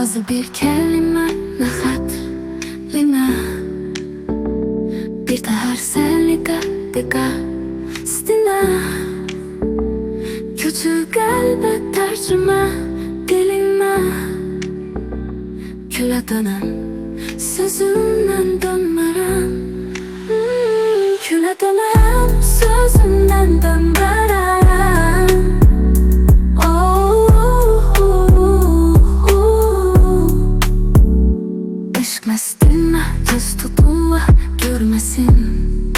azı bir kelime ne hatline bir de her senliga dega stine küçük elbet tercüme diline küle dönen sözünden dönmeren küle dönen sözünden dönmeren Eşkmestinme göz tutula görmesin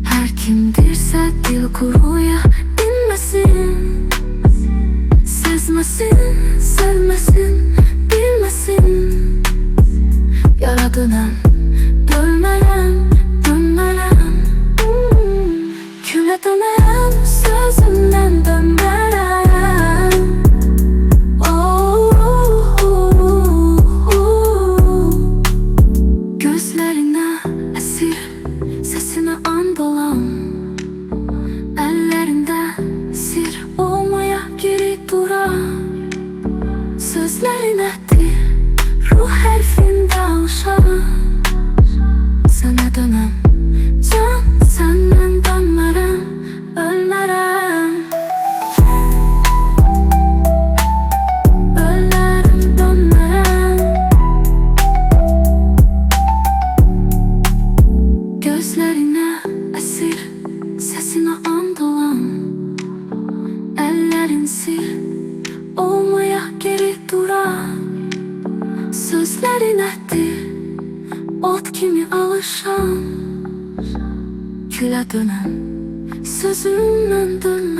her kimdirse dil kuruya dinmesin sezmesin sevmesin bilmesin yaradığının dönmeden dönmeden küle dönen sözünden dönmeden gözlerine esir sesine andolan ellerinde sir olmaya geri duran sözlerine dil ruh harfinde alışan sana dönen can senden dönmeren ölmeren öllerim dönmeren gözlerine esir sesine andolan ellerin sir olmaya geri duran sözlerine dil ot kimi alışan küle dönen sözünden dön